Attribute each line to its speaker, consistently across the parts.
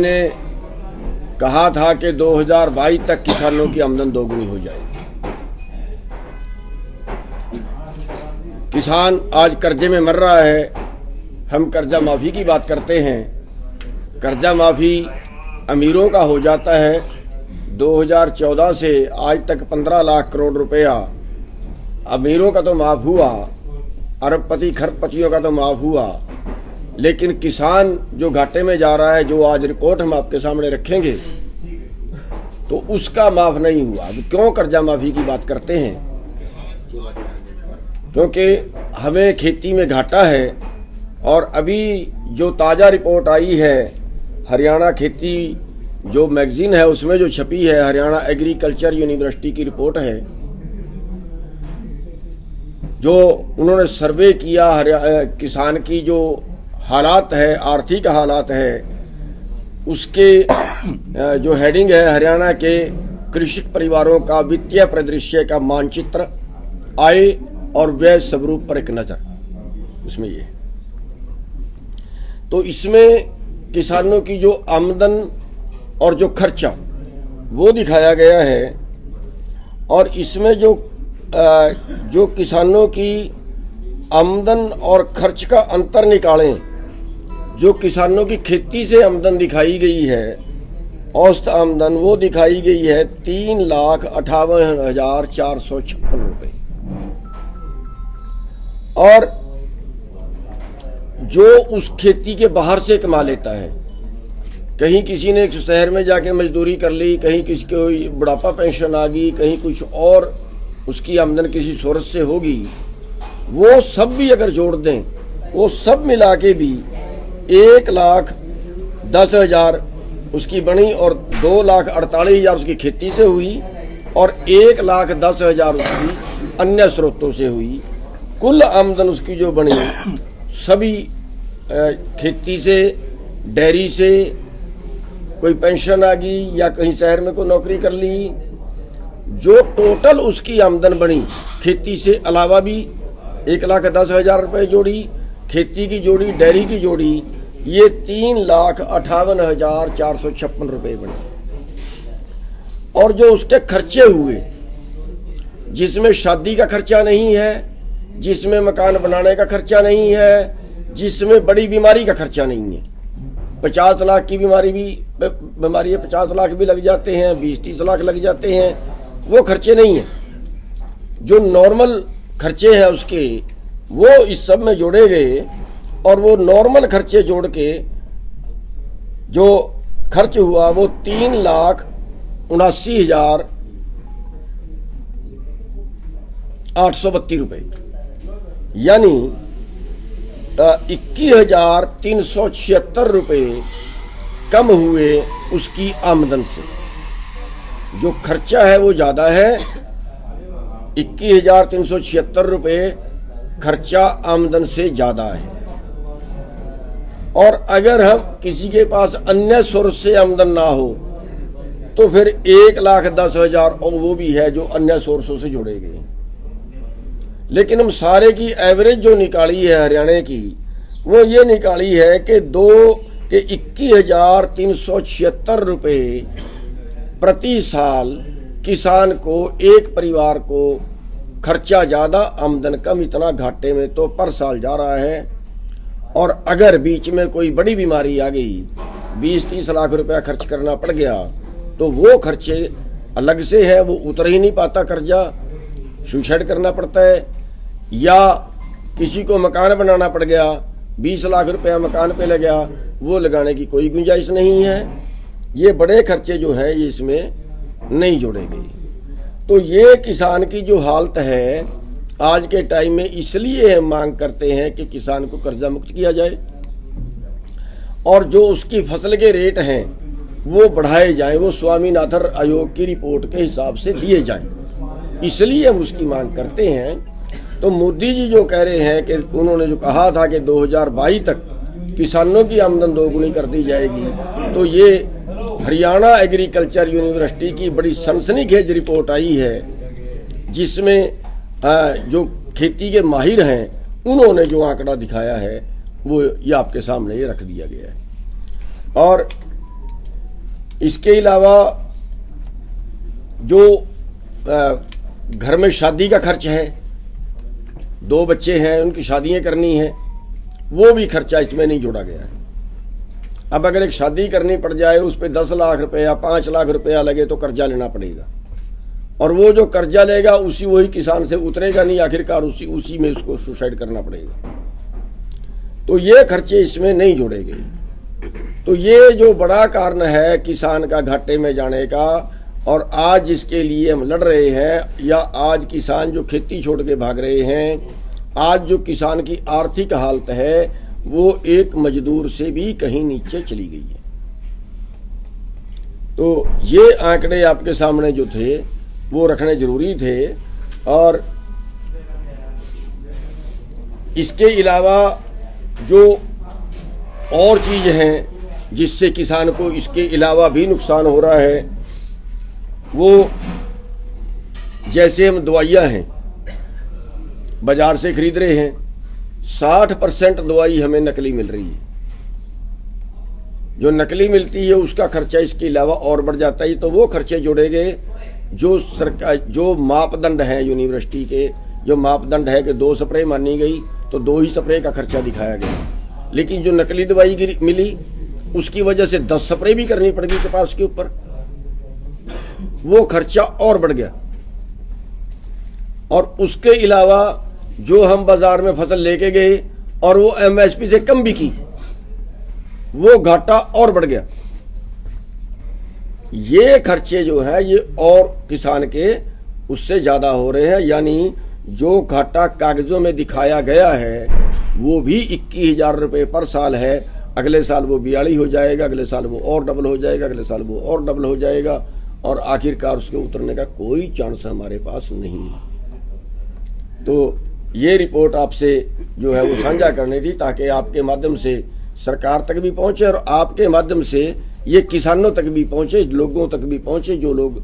Speaker 1: ने कहा था कि 2022 तक किसानों की आमदन दोगुनी हो जाएगी। किसान आज कर्जे में मर रहा है। हम कर्जा माफी की बात करते हैं। कर्जा माफी अमीरों का हो जाता है। 2014 से आज तक 15 लाख करोड़ रुपया अमीरों का तो माफ हुआ, अरबपति खरबपतियों का तो माफ हुआ, लेकिन किसान जो घाटे में जा रहा है, जो आज रिपोर्ट हम आपके सामने रखेंगे, तो उसका माफ नहीं हुआ। क्यों कर्जा माफी की बात करते हैं? क्योंकि हमें खेती में घाटा है। और अभी जो ताज़ा रिपोर्ट आई है, हरियाणा खेती जो मैगजीन है उसमें जो छपी है, हरियाणा एग्रीकल्चर यूनिवर्सिटी की रिपोर्ट है, जो उन्होंने सर्वे किया किसान की जो हालात है, आर्थिक हालात है, उसके जो हेडिंग है हरियाणा के कृषक परिवारों का वित्तीय परिदृश्य का मानचित्र, आय और व्यय स्वरूप पर एक नजर, उसमें ये। तो इसमें किसानों की जो आमदन और जो खर्चा वो दिखाया गया है। और इसमें जो किसानों की आमदन और खर्च का अंतर निकालें, जो किसानों की खेती से आमदन दिखाई गई है, औसत आमदन वो दिखाई गई है 3,58,456 रुपए। और जो उस खेती के बाहर से कमा लेता है, कहीं किसी ने एक शहर में जाके मजदूरी कर ली, कहीं किसी को बुढ़ापा पेंशन आ गई, कहीं कुछ और उसकी आमदन किसी सोर्स से होगी, वो सब भी अगर जोड़ दें, वो सब मिला के भी 1,10,000 उसकी बनी और 2,48,000 उसकी खेती से हुई और 1,10,000 उसकी अन्य स्रोतों से हुई। कुल आमदन उसकी जो बनी सभी खेती से, डेयरी से, कोई पेंशन आ गई या कहीं शहर में कोई नौकरी कर ली, जो टोटल उसकी आमदन बनी खेती से अलावा भी 1,10,000 रुपए जोड़ी, खेती की जोड़ी, डेयरी की जोड़ी, ये 3,58,456 रुपए बने। और जो उसके खर्चे हुए, जिसमें शादी का खर्चा नहीं है, जिसमें मकान बनाने का खर्चा नहीं है, जिसमें बड़ी बीमारी का खर्चा नहीं है, 50 लाख की बीमारी है, 50 लाख भी लग जाते हैं, 20-30 लाख लग जाते हैं, वो खर्चे नहीं है। जो नॉर्मल खर्चे हैं उसके, वो इस सब में जोड़े गए। और वो नॉर्मल खर्चे जोड़ के जो खर्च हुआ वो 3,79,832 रुपए, यानी 21,376 रुपए कम हुए उसकी आमदन से। जो खर्चा है वो ज्यादा है, 21,376 रुपए खर्चा आमदन से ज्यादा है। और अगर हम किसी के पास अन्य सोर्स से आमदन ना हो तो फिर 1,10,000 और वो भी है जो अन्य सोर्सों से जोड़े गए। लेकिन हम सारे की एवरेज जो निकाली है हरियाणा की, वो ये निकाली है कि 21,376 रुपए प्रति साल किसान को, एक परिवार को खर्चा ज्यादा आमदन कम, इतना घाटे में तो पर साल जा रहा है। और अगर बीच में कोई बड़ी बीमारी आ गई, 20-30 लाख रुपया खर्च करना पड़ गया, तो वो खर्चे अलग से है, वो उतर ही नहीं पाता, कर्जा सुसाइड करना पड़ता है। या किसी को मकान बनाना पड़ गया, 20 लाख रुपया मकान पे लग गया, वो लगाने की कोई गुंजाइश नहीं है। ये बड़े खर्चे जो है ये इसमें नहीं जोड़े गए। तो ये किसान की जो हालत है आज के टाइम में, इसलिए हम मांग करते हैं कि किसान को कर्जा मुक्त किया जाए और जो उसकी फसल के रेट हैं वो बढ़ाए जाएं, वो स्वामीनाथन आयोग की रिपोर्ट के हिसाब से दिए जाएं। इसलिए हम उसकी मांग करते हैं। तो मोदी जी जो कह रहे हैं कि उन्होंने जो कहा था कि 2022 तक किसानों की आमदन दोगुनी कर दी जाएगी, तो ये हरियाणा एग्रीकल्चर यूनिवर्सिटी की बड़ी सनसनीखेज रिपोर्ट आई है, जिसमें जो खेती के माहिर हैं उन्होंने जो आंकड़ा दिखाया है वो ये आपके सामने ये रख दिया गया है। और इसके अलावा जो घर में शादी का खर्च है, 2 बच्चे हैं, उनकी शादियां करनी है, वो भी खर्चा इसमें नहीं जोड़ा गया है। अब अगर एक शादी करनी पड़ जाए, उस पर 10 लाख रुपया 5 लाख रुपया लगे तो कर्जा लेना पड़ेगा, और वो जो कर्जा लेगा वही किसान से उतरेगा नहीं, आखिरकार उसी में उसको सुसाइड करना पड़ेगा। तो ये खर्चे इसमें नहीं जोड़े गए। तो ये जो बड़ा कारण है किसान का घाटे में जाने का, और आज जिसके लिए हम लड़ रहे हैं, या आज किसान जो खेती छोड़ के भाग रहे हैं, आज जो किसान की आर्थिक हालत है वो एक मजदूर से भी कहीं नीचे चली गई है। तो ये आंकड़े आपके सामने जो थे वो रखने जरूरी थे। और इसके अलावा जो और चीज हैं जिससे किसान को इसके अलावा भी नुकसान हो रहा है, वो जैसे हम दवाइयां हैं बाजार से खरीद रहे हैं, 60% दवाई हमें नकली मिल रही है। जो नकली मिलती है उसका खर्चा इसके अलावा और बढ़ जाता है। तो वो खर्चे जोड़े गए जो सरकार, जो मापदंड है यूनिवर्सिटी के, जो मापदंड है कि 2 स्प्रे मानी गई तो 2 ही स्प्रे का खर्चा दिखाया गया। लेकिन जो नकली दवाई मिली उसकी वजह से 10 स्प्रे भी करनी पड़ गई कपास के ऊपर, वो खर्चा और बढ़ गया। और उसके अलावा जो हम बाजार में फसल लेके गए और वो एमएसपी से कम भी की, वो घाटा और बढ़ गया। ये खर्चे जो है ये और किसान के उससे ज्यादा हो रहे हैं। यानी जो घाटा कागजों में दिखाया गया है वो भी 21,000 रुपये पर साल है, अगले साल वो 42 हो जाएगा, अगले साल वो और डबल हो जाएगा, अगले साल वो और डबल हो जाएगा, और आखिरकार उसके उतरने का कोई चांस हमारे पास नहीं। तो ये रिपोर्ट आपसे जो है वो साझा करनी थी, ताकि आपके माध्यम से सरकार तक भी पहुंचे और आपके माध्यम से ये किसानों तक भी पहुंचे, लोगों तक भी पहुंचे जो लोग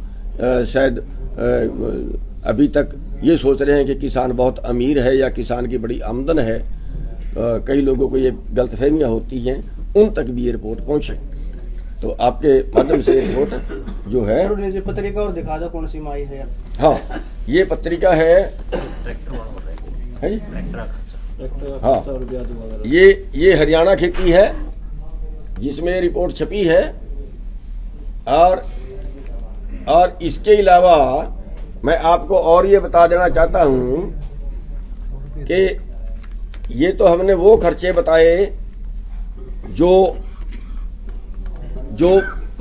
Speaker 1: शायद अभी तक ये सोच रहे हैं कि किसान बहुत अमीर है या किसान की बड़ी आमदन है। कई लोगों को ये गलतफहमियां होती हैं, उन तक भी ये रिपोर्ट पहुंचे। तो आपके माध्यम से रिपोर्ट जो है
Speaker 2: पत्रिका और दिखा दो कौन सी माई है।
Speaker 1: हाँ, ये पत्रिका है हाँ, ये हरियाणा खेती है जिसमें रिपोर्ट छपी है। और इसके अलावा मैं आपको और ये बता देना चाहता हूं कि ये तो हमने वो खर्चे बताए जो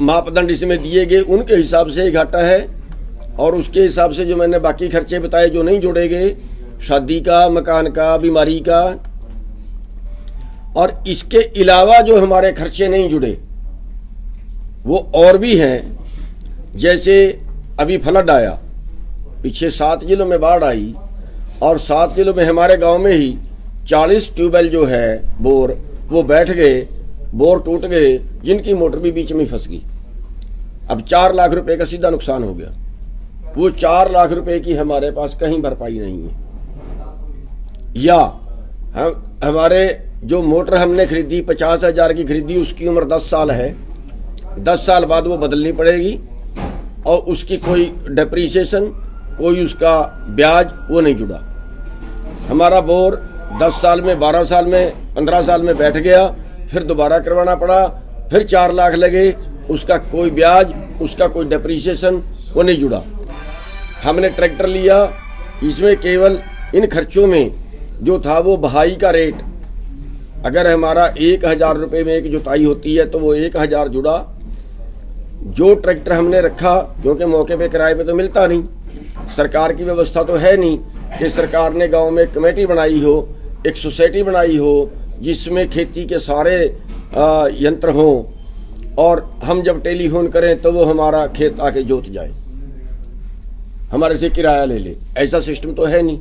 Speaker 1: मापदंड इसमें दिए गए उनके हिसाब से घाटा है, और उसके हिसाब से जो मैंने बाकी खर्चे बताए जो नहीं जोड़े गए, शादी का, मकान का, बीमारी का, और इसके अलावा जो हमारे खर्चे नहीं जुड़े वो और भी हैं। जैसे अभी फ्लड आया, पीछे 7 जिलों में बाढ़ आई, और 7 जिलों में हमारे गांव में ही 40 ट्यूबवेल जो है बोर वो बैठ गए, बोर टूट गए, जिनकी मोटर भी बीच में फंस गई। अब 4 लाख रुपए का सीधा नुकसान हो गया। वो 4 लाख रुपए की हमारे पास कहीं भरपाई नहीं है। या हमारे जो मोटर हमने खरीदी 50,000 की खरीदी, उसकी उम्र 10 साल है, 10 साल बाद वो बदलनी पड़ेगी, और उसकी कोई डेप्रीसिएशन, कोई उसका ब्याज वो नहीं जुड़ा। हमारा बोर 10 साल में, 12 साल में, 15 साल में बैठ गया, फिर दोबारा करवाना पड़ा, फिर 4 लाख लगे, उसका कोई ब्याज, उसका कोई डेप्रीसिएशन वो नहीं जुड़ा। हमने ट्रैक्टर लिया, इसमें केवल इन खर्चों में जो था वो बहाई का रेट, अगर हमारा 1,000 रुपये में एक जुताई होती है तो वो 1,000 जुड़ा। जो ट्रैक्टर हमने रखा, क्योंकि मौके पे किराए पे तो मिलता नहीं, सरकार की व्यवस्था तो है नहीं कि सरकार ने गांव में एक कमेटी बनाई हो, एक सोसाइटी बनाई हो जिसमें खेती के सारे यंत्र हों, और हम जब टेलीफोन करें तो वो हमारा खेत आके जोत जाए, हमारे से किराया ले ले। ऐसा सिस्टम तो है नहीं।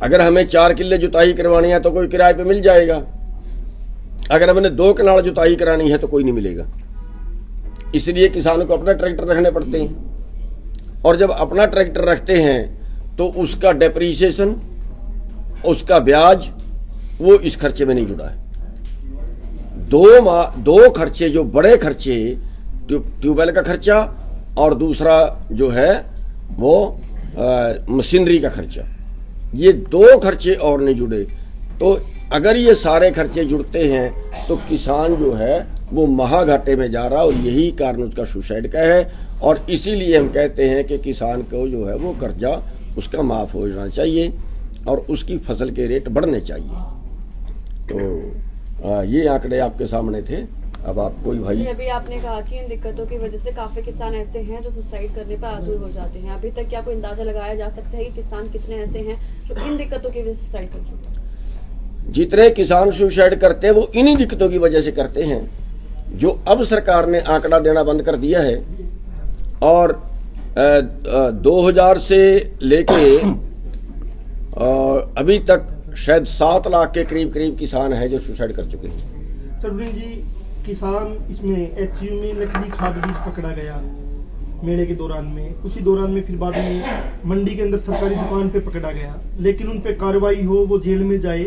Speaker 1: अगर हमें 4 किल्ले जुताई करवानी है तो कोई किराए पे मिल जाएगा, अगर हमने 2 कनाल जुताई करानी है तो कोई नहीं मिलेगा। इसलिए किसानों को अपना ट्रैक्टर रखने पड़ते हैं, और जब अपना ट्रैक्टर रखते हैं तो उसका डेप्रीसिएशन, उसका ब्याज वो इस खर्चे में नहीं जुड़ा है। दो खर्चे, जो बड़े खर्चे, ट्यूबवेल का खर्चा और दूसरा जो है वो मशीनरी का खर्चा, ये दो खर्चे और नहीं जुड़े। तो अगर ये सारे खर्चे जुड़ते हैं तो किसान जो है वो महाघाटे में जा रहा है, और यही कारण उसका सुसाइड का है। और इसीलिए हम कहते हैं कि किसान को जो है वो कर्जा उसका माफ हो जाना चाहिए और उसकी फसल के रेट बढ़ने चाहिए। तो ये आंकड़े आपके सामने थे। अब आप कोई भाई,
Speaker 3: अभी आपने कहा कि इन दिक्कतों की वजह से काफी किसान ऐसे हैं जो सुसाइड करने पर आतुर हो जाते हैं। अभी तक क्या कोई अंदाजा लगाया जा सकता है कि किसान कितने ऐसे हैं जो इन दिक्कतों की वजह से सुसाइड कर चुके हैं?
Speaker 1: जितने किसान सुसाइड करते हैं वो इन्हीं दिक्कतों की वजह से करते हैं, जो अब सरकार ने आंकड़ा देना बंद कर दिया है। और 2000 से लेके अभी तक शायद 7 लाख के करीब किसान हैं जो सुसाइड कर चुके हैं।
Speaker 4: सरवीन जी, किसान इसमें एचयू में नकली खाद बीज पकड़ा गया मेले के दौरान में, उसी दौरान में फिर बाद में मंडी के अंदर सरकारी दुकान पे पकड़ा गया, लेकिन उन पे कार्रवाई हो, वो जेल में जाए,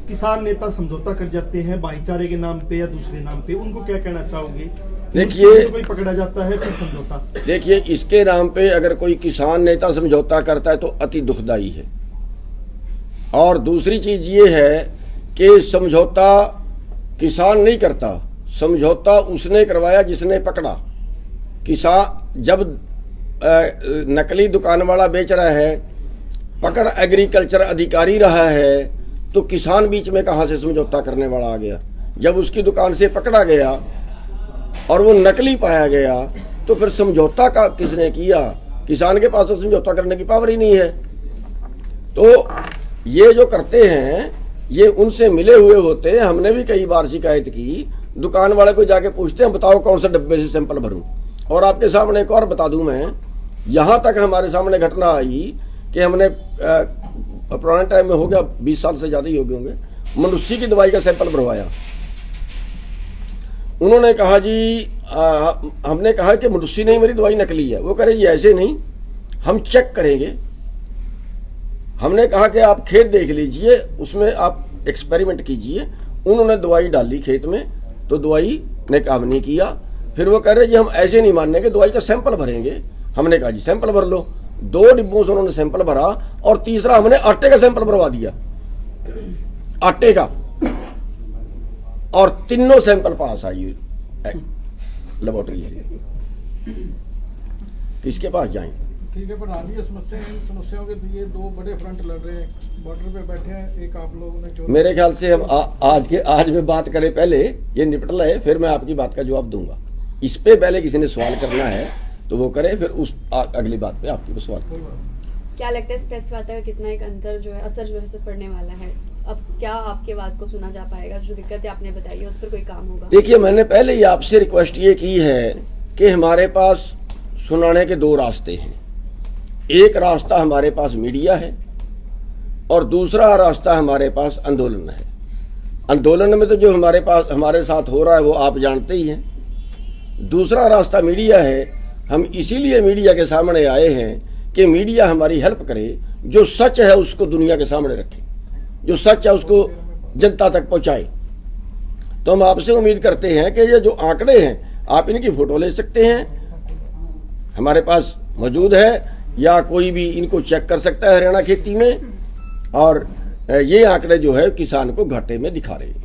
Speaker 4: किसान नेता समझौता कर जाते हैं भाईचारे के नाम पे या दूसरे नाम पे, उनको क्या कहना चाहोगे?
Speaker 1: देखिए,
Speaker 4: कोई पकड़ा जाता है फिर समझौता,
Speaker 1: देखिए इसके नाम पे अगर कोई किसान नेता समझौता करता है तो अति दुखदाई है। और दूसरी चीज ये है कि समझौता किसान नहीं करता, समझौता उसने करवाया जिसने पकड़ा। किसान जब नकली दुकान वाला बेच रहा है, पकड़ एग्रीकल्चर अधिकारी रहा है, तो किसान बीच में कहां से समझौता करने वाला आ गया? जब उसकी दुकान से पकड़ा गया और वो नकली पाया गया तो फिर समझौता का किसने किया? किसान के पास तो समझौता करने की पावर ही नहीं है। तो ये जो करते हैं ये उनसे मिले हुए होते हैं। हमने भी कई बार शिकायत की, दुकान वाले को जाके पूछते हैं बताओ कौन सा डब्बे से सैंपल भरूं। और आपके सामने एक और बता दूं मैं, यहां तक हमारे सामने घटना आई कि हमने पुराने टाइम में हो गया 20 साल से ज्यादा ही हो गए होंगे, मनुष्य की दवाई का सैंपल भरवाया। उन्होंने कहा जी हमने कहा कि मनुष्य नहीं, मेरी दवाई नकली है। वो कह रहे जी ऐसे नहीं, हम चेक करेंगे। हमने कहा कि आप खेत देख लीजिए, उसमें आप एक्सपेरिमेंट कीजिए। उन्होंने दवाई डाली खेत में तो दवाई ने काम नहीं किया। फिर वो कह रहे जी हम ऐसे नहीं मानने के, दवाई का सैंपल भरेंगे। हमने कहा जी सैंपल भर लो। 2 डिब्बों से उन्होंने सैंपल भरा और तीसरा हमने आटे का सैंपल भरवा दिया, आटे का, और तीनों सैंपल पास आई लेबोरेटरी से। किसके पास जाएं?
Speaker 5: ठीक है, पर हाल ही समस्याओं के लिए 2 बड़े फ्रंट लड़ रहे हैं, बॉर्डर पे बैठे हैं। एक आप लोगों ने
Speaker 1: मेरे ख्याल से हम आज में बात करें, पहले ये निपट रहे, फिर मैं आपकी बात का जवाब दूंगा। इस पे पहले किसी ने सवाल करना है तो वो करे, फिर उस अगली बात पे आपकी सवाल।
Speaker 3: क्या लगता है इस प्रेस वार्ता का कितना एक अंतर जो है असर जो है पड़ने वाला है? अब क्या आपकी आवाज को सुना जा पाएगा? जो दिक्कतें आपने बताई है उस पर कोई काम होगा?
Speaker 1: देखिए, मैंने पहले ही आपसे रिक्वेस्ट ये की है कि हमारे पास सुनाने के 2 रास्ते हैं। एक रास्ता हमारे पास मीडिया है और दूसरा रास्ता हमारे पास आंदोलन है। आंदोलन में तो जो हमारे साथ हो रहा है वो आप जानते ही हैं। दूसरा रास्ता मीडिया है। हम इसीलिए मीडिया के सामने आए हैं कि मीडिया हमारी हेल्प करे, जो सच है उसको दुनिया के सामने रखे, जो सच है उसको जनता तक पहुंचाए। तो हम आपसे उम्मीद करते हैं कि ये जो आंकड़े हैं आप इनकी फोटो ले सकते हैं, हमारे पास मौजूद है, या कोई भी इनको चेक कर सकता है हरियाणा खेती में। और ये आंकड़े जो है किसान को घाटे में दिखा रहे हैं।